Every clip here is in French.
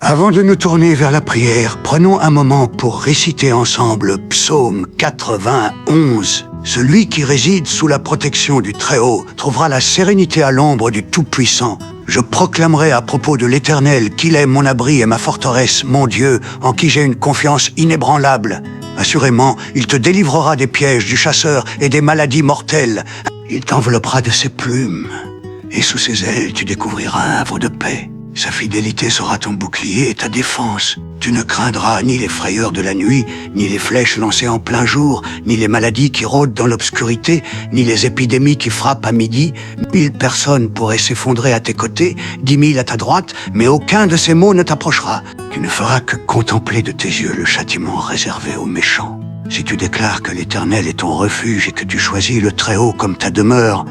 Avant de nous tourner vers la prière, prenons un moment pour réciter ensemble Psaume 91. Celui qui réside sous la protection du Très-Haut trouvera la sérénité à l'ombre du Tout-Puissant. Je proclamerai à propos de l'Éternel qu'il est mon abri et ma forteresse, mon Dieu, en qui j'ai une confiance inébranlable. Assurément, il te délivrera des pièges du chasseur et des maladies mortelles. Il t'enveloppera de ses plumes, et sous ses ailes tu découvriras un havre de paix. Sa fidélité sera ton bouclier et ta défense. Tu ne craindras ni les frayeurs de la nuit, ni les flèches lancées en plein jour, ni les maladies qui rôdent dans l'obscurité, ni les épidémies qui frappent à midi. 1000 personnes pourraient s'effondrer à tes côtés, 10 000 à ta droite, mais aucun de ces maux ne t'approchera. Tu ne feras que contempler de tes yeux le châtiment réservé aux méchants. Si tu déclares que l'Éternel est ton refuge et que tu choisis le Très-Haut comme ta demeure,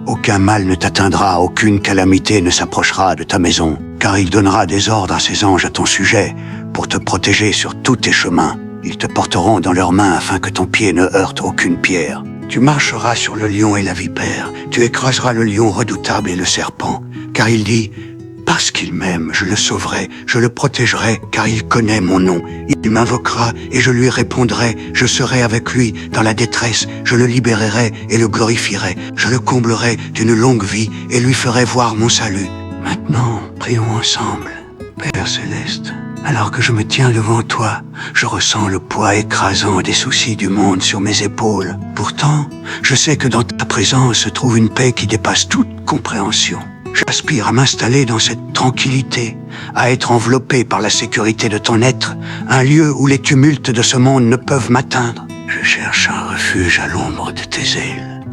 aucun mal ne t'atteindra, aucune calamité ne s'approchera de ta maison, car il donnera des ordres à ses anges à ton sujet, pour te protéger sur tous tes chemins. Ils te porteront dans leurs mains afin que ton pied ne heurte aucune pierre. Tu marcheras sur le lion et la vipère, tu écraseras le lion redoutable et le serpent, car il dit « Parce qu'il m'aime, je le sauverai, je le protégerai, car il connaît mon nom. Il m'invoquera et je lui répondrai, je serai avec lui dans la détresse, je le libérerai et le glorifierai, je le comblerai d'une longue vie et lui ferai voir mon salut. » Maintenant, prions ensemble. Père Céleste, alors que je me tiens devant toi, je ressens le poids écrasant des soucis du monde sur mes épaules. Pourtant, je sais que dans ta présence se trouve une paix qui dépasse toute compréhension. J'aspire à m'installer dans cette tranquillité, à être enveloppé par la sécurité de ton être, un lieu où les tumultes de ce monde ne peuvent m'atteindre. Je cherche un refuge à l'ombre de tes ailes,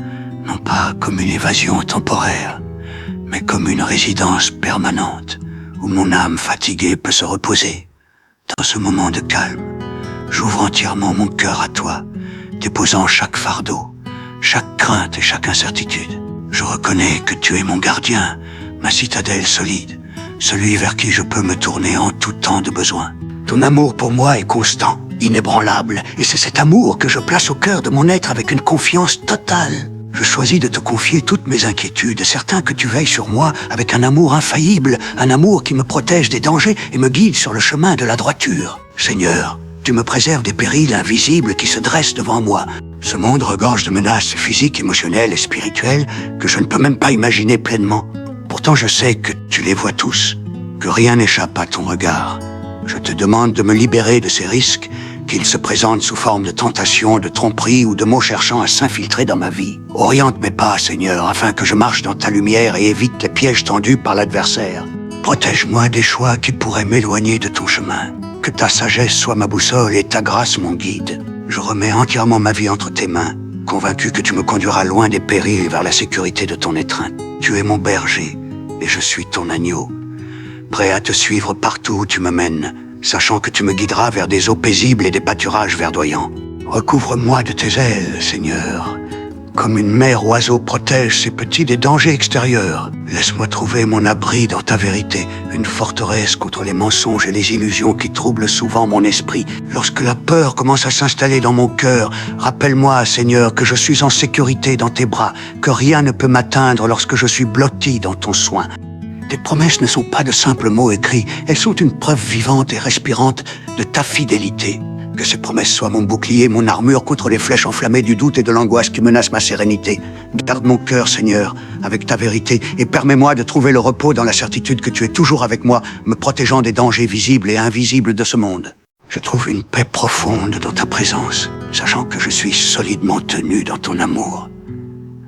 non pas comme une évasion temporaire, mais comme une résidence permanente, où mon âme fatiguée peut se reposer. Dans ce moment de calme, j'ouvre entièrement mon cœur à toi, déposant chaque fardeau, chaque crainte et chaque incertitude. Je reconnais que tu es mon gardien, ma citadelle solide, celui vers qui je peux me tourner en tout temps de besoin. Ton amour pour moi est constant, inébranlable, et c'est cet amour que je place au cœur de mon être avec une confiance totale. Je choisis de te confier toutes mes inquiétudes, certain que tu veilles sur moi avec un amour infaillible, un amour qui me protège des dangers et me guide sur le chemin de la droiture. Seigneur, tu me préserves des périls invisibles qui se dressent devant moi. Ce monde regorge de menaces physiques, émotionnelles et spirituelles que je ne peux même pas imaginer pleinement. Pourtant, je sais que tu les vois tous, que rien n'échappe à ton regard. Je te demande de me libérer de ces risques, qu'ils se présentent sous forme de tentations, de tromperies ou de mots cherchant à s'infiltrer dans ma vie. Oriente mes pas, Seigneur, afin que je marche dans ta lumière et évite les pièges tendus par l'adversaire. Protège-moi des choix qui pourraient m'éloigner de ton chemin. Que ta sagesse soit ma boussole et ta grâce mon guide. Je remets entièrement ma vie entre tes mains, convaincu que tu me conduiras loin des périls vers la sécurité de ton étreinte. Tu es mon berger, et je suis ton agneau, prêt à te suivre partout où tu me mènes, sachant que tu me guideras vers des eaux paisibles et des pâturages verdoyants. Recouvre-moi de tes ailes, Seigneur, comme une mère oiseau protège ses petits des dangers extérieurs. Laisse-moi trouver mon abri dans ta vérité, une forteresse contre les mensonges et les illusions qui troublent souvent mon esprit. Lorsque la peur commence à s'installer dans mon cœur, rappelle-moi, Seigneur, que je suis en sécurité dans tes bras, que rien ne peut m'atteindre lorsque je suis blotti dans ton soin. Tes promesses ne sont pas de simples mots écrits, elles sont une preuve vivante et respirante de ta fidélité. Que ces promesses soient mon bouclier, mon armure contre les flèches enflammées du doute et de l'angoisse qui menacent ma sérénité. Garde mon cœur, Seigneur, avec ta vérité, et permets-moi de trouver le repos dans la certitude que tu es toujours avec moi, me protégeant des dangers visibles et invisibles de ce monde. Je trouve une paix profonde dans ta présence, sachant que je suis solidement tenu dans ton amour.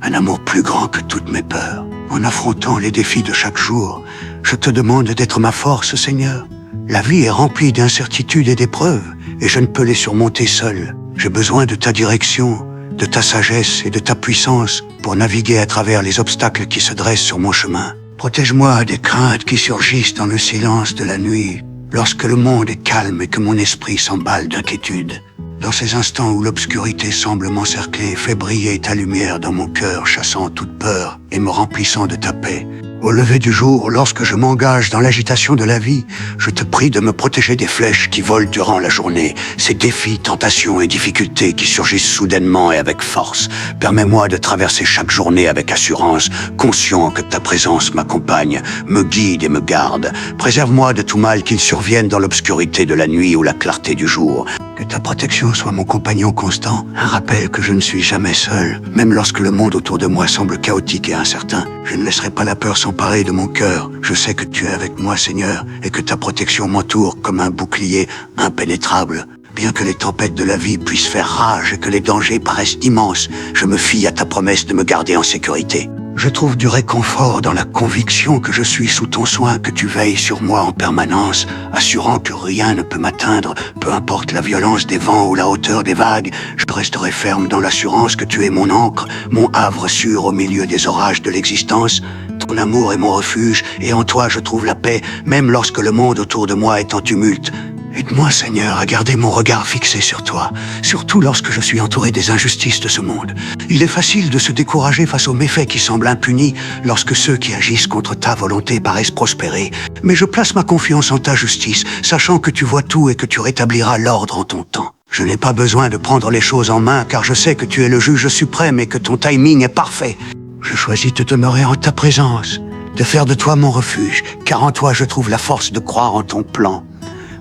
Un amour plus grand que toutes mes peurs. En affrontant les défis de chaque jour, je te demande d'être ma force, Seigneur. La vie est remplie d'incertitudes et d'épreuves, et je ne peux les surmonter seul. J'ai besoin de ta direction, de ta sagesse et de ta puissance pour naviguer à travers les obstacles qui se dressent sur mon chemin. Protège-moi des craintes qui surgissent dans le silence de la nuit, lorsque le monde est calme et que mon esprit s'emballe d'inquiétude. Dans ces instants où l'obscurité semble m'encercler, fais briller ta lumière dans mon cœur, chassant toute peur et me remplissant de ta paix. Au lever du jour, lorsque je m'engage dans l'agitation de la vie, je te prie de me protéger des flèches qui volent durant la journée, ces défis, tentations et difficultés qui surgissent soudainement et avec force. Permets-moi de traverser chaque journée avec assurance, conscient que ta présence m'accompagne, me guide et me garde. Préserve-moi de tout mal qu'il survienne dans l'obscurité de la nuit ou la clarté du jour. Que ta protection soit mon compagnon constant, un rappel que je ne suis jamais seul. Même lorsque le monde autour de moi semble chaotique et incertain, je ne laisserai pas la peur s'emparer de mon cœur. Je sais que tu es avec moi, Seigneur, et que ta protection m'entoure comme un bouclier impénétrable. Bien que les tempêtes de la vie puissent faire rage et que les dangers paraissent immenses, je me fie à ta promesse de me garder en sécurité. Je trouve du réconfort dans la conviction que je suis sous ton soin, que tu veilles sur moi en permanence, assurant que rien ne peut m'atteindre, peu importe la violence des vents ou la hauteur des vagues. Je resterai ferme dans l'assurance que tu es mon ancre, mon havre sûr au milieu des orages de l'existence. Ton amour est mon refuge, et en toi je trouve la paix, même lorsque le monde autour de moi est en tumulte. Aide-moi, Seigneur, à garder mon regard fixé sur toi, surtout lorsque je suis entouré des injustices de ce monde. Il est facile de se décourager face aux méfaits qui semblent impunis lorsque ceux qui agissent contre ta volonté paraissent prospérer. Mais je place ma confiance en ta justice, sachant que tu vois tout et que tu rétabliras l'ordre en ton temps. Je n'ai pas besoin de prendre les choses en main, car je sais que tu es le juge suprême et que ton timing est parfait. Je choisis de demeurer en ta présence, de faire de toi mon refuge, car en toi je trouve la force de croire en ton plan.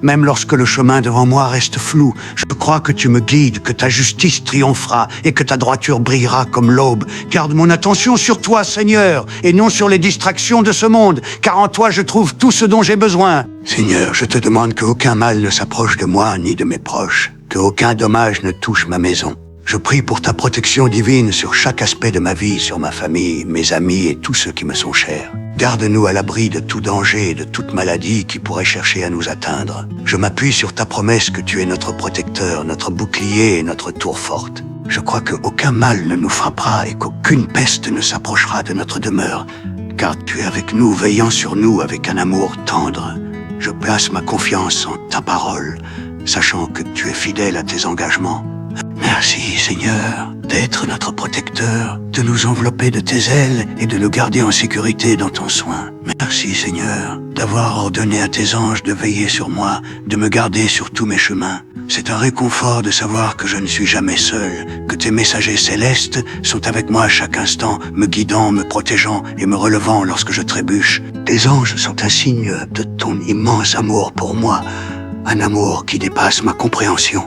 Même lorsque le chemin devant moi reste flou, je crois que tu me guides, que ta justice triomphera et que ta droiture brillera comme l'aube. Garde mon attention sur toi, Seigneur, et non sur les distractions de ce monde, car en toi je trouve tout ce dont j'ai besoin. Seigneur, je te demande qu'aucun mal ne s'approche de moi ni de mes proches, qu'aucun dommage ne touche ma maison. Je prie pour ta protection divine sur chaque aspect de ma vie, sur ma famille, mes amis et tous ceux qui me sont chers. Garde-nous à l'abri de tout danger et de toute maladie qui pourrait chercher à nous atteindre. Je m'appuie sur ta promesse que tu es notre protecteur, notre bouclier et notre tour forte. Je crois qu'aucun mal ne nous frappera et qu'aucune peste ne s'approchera de notre demeure, car tu es avec nous, veillant sur nous avec un amour tendre. Je place ma confiance en ta parole, sachant que tu es fidèle à tes engagements. Merci, Seigneur, d'être notre protecteur, de nous envelopper de tes ailes et de nous garder en sécurité dans ton soin. Merci, Seigneur, d'avoir ordonné à tes anges de veiller sur moi, de me garder sur tous mes chemins. C'est un réconfort de savoir que je ne suis jamais seul, que tes messagers célestes sont avec moi à chaque instant, me guidant, me protégeant et me relevant lorsque je trébuche. Tes anges sont un signe de ton immense amour pour moi, un amour qui dépasse ma compréhension.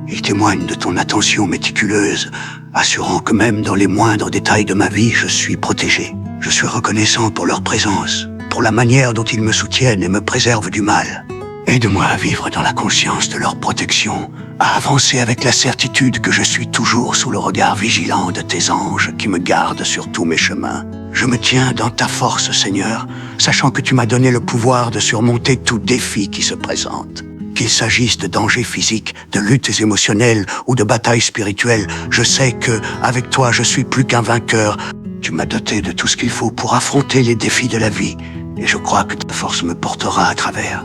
Ils témoignent de ton attention méticuleuse, assurant que même dans les moindres détails de ma vie, je suis protégé. Je suis reconnaissant pour leur présence, pour la manière dont ils me soutiennent et me préservent du mal. Aide-moi à vivre dans la conscience de leur protection, à avancer avec la certitude que je suis toujours sous le regard vigilant de tes anges qui me gardent sur tous mes chemins. Je me tiens dans ta force, Seigneur, sachant que tu m'as donné le pouvoir de surmonter tout défi qui se présente. Qu'il s'agisse de dangers physiques, de luttes émotionnelles ou de batailles spirituelles, je sais que, avec toi, je suis plus qu'un vainqueur. Tu m'as doté de tout ce qu'il faut pour affronter les défis de la vie, et je crois que ta force me portera à travers.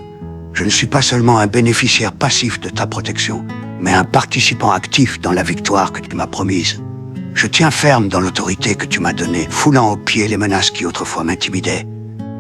Je ne suis pas seulement un bénéficiaire passif de ta protection, mais un participant actif dans la victoire que tu m'as promise. Je tiens ferme dans l'autorité que tu m'as donnée, foulant aux pieds les menaces qui autrefois m'intimidaient.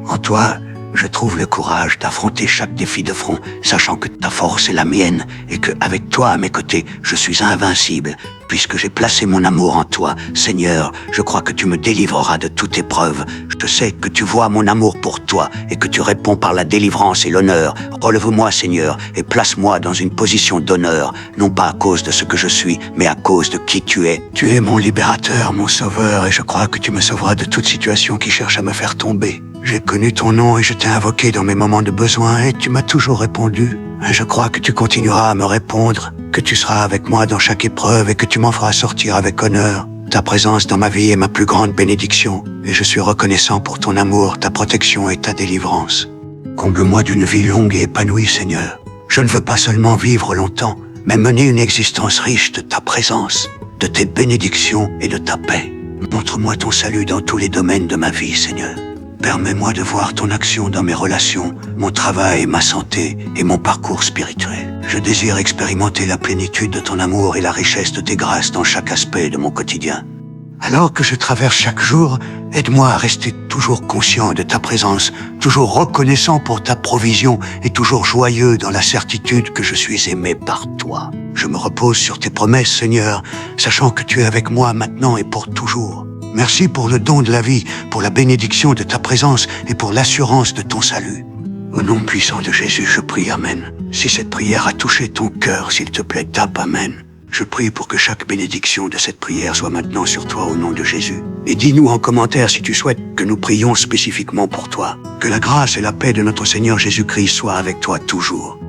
En toi, je trouve le courage d'affronter chaque défi de front, sachant que ta force est la mienne et que, avec toi à mes côtés, je suis invincible. Puisque j'ai placé mon amour en toi, Seigneur, je crois que tu me délivreras de toute épreuve. Je sais que tu vois mon amour pour toi et que tu réponds par la délivrance et l'honneur. Relève-moi, Seigneur, et place-moi dans une position d'honneur, non pas à cause de ce que je suis, mais à cause de qui tu es. Tu es mon libérateur, mon sauveur, et je crois que tu me sauveras de toute situation qui cherche à me faire tomber. J'ai connu ton nom et je t'ai invoqué dans mes moments de besoin et tu m'as toujours répondu. Je crois que tu continueras à me répondre, que tu seras avec moi dans chaque épreuve et que tu m'en feras sortir avec honneur. Ta présence dans ma vie est ma plus grande bénédiction et je suis reconnaissant pour ton amour, ta protection et ta délivrance. Comble-moi d'une vie longue et épanouie, Seigneur. Je ne veux pas seulement vivre longtemps, mais mener une existence riche de ta présence, de tes bénédictions et de ta paix. Montre-moi ton salut dans tous les domaines de ma vie, Seigneur. Permets-moi de voir ton action dans mes relations, mon travail, ma santé et mon parcours spirituel. Je désire expérimenter la plénitude de ton amour et la richesse de tes grâces dans chaque aspect de mon quotidien. Alors que je traverse chaque jour, aide-moi à rester toujours conscient de ta présence, toujours reconnaissant pour ta provision et toujours joyeux dans la certitude que je suis aimé par toi. Je me repose sur tes promesses, Seigneur, sachant que tu es avec moi maintenant et pour toujours. Merci pour le don de la vie, pour la bénédiction de ta présence et pour l'assurance de ton salut. Au nom puissant de Jésus, je prie Amen. Si cette prière a touché ton cœur, s'il te plaît, tape Amen. Je prie pour que chaque bénédiction de cette prière soit maintenant sur toi au nom de Jésus. Et dis-nous en commentaire si tu souhaites que nous prions spécifiquement pour toi. Que la grâce et la paix de notre Seigneur Jésus-Christ soient avec toi toujours.